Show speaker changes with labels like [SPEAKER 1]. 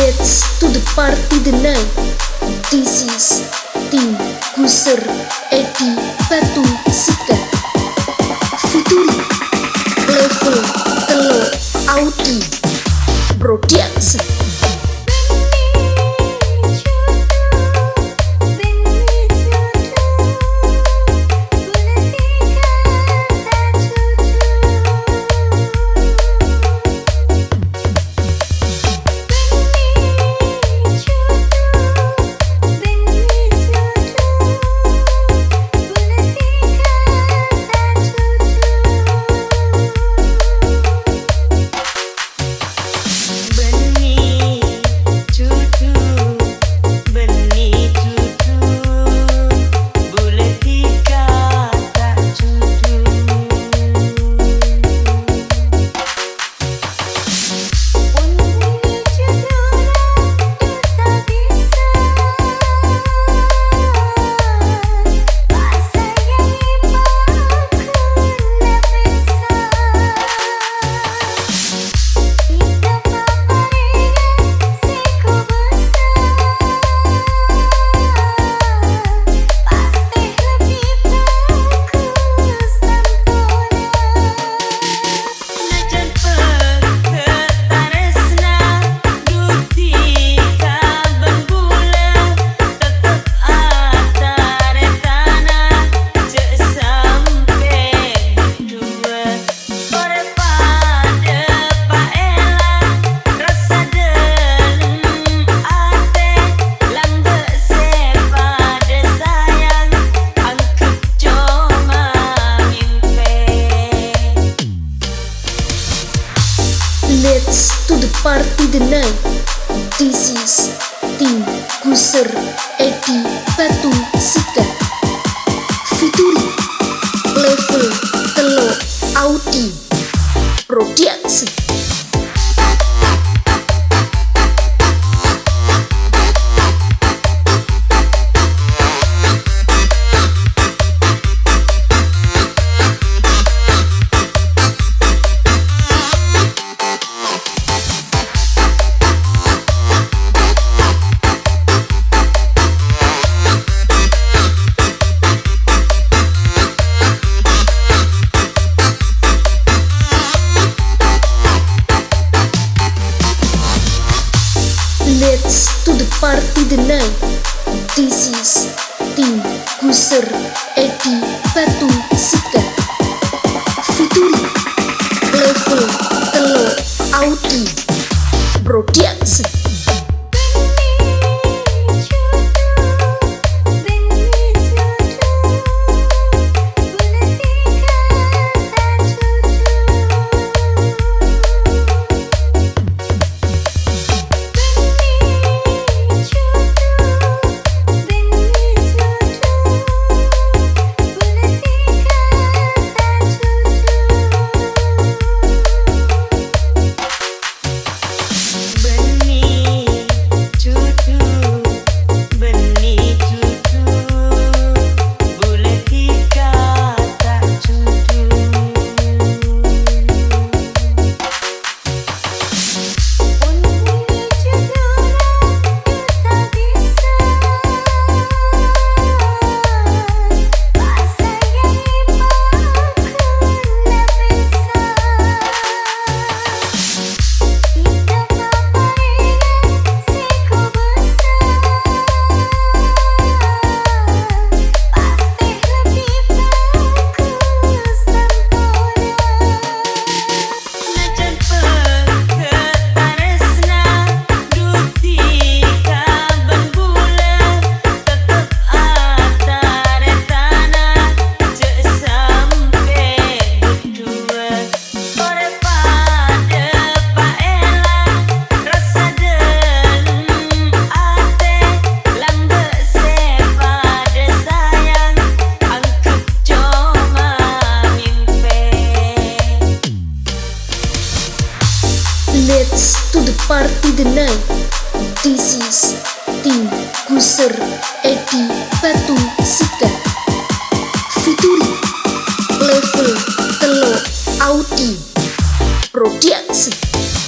[SPEAKER 1] Let's to the party tonight. This is Tim Guser Edi Batu Sikat featuring Level Telo Audi Production. Let's to the party tonight. This is Tim Guser Edi Batu Sikat featuring Level Telo Audi Production. Let's to the party tonight. This is Tim Guser Edi Batu Sikat featuring Level Telo Audi Production. Let's to the party tonight. This is Tim Guser Edi Batu Sikat featuring Level Telo Audi Production.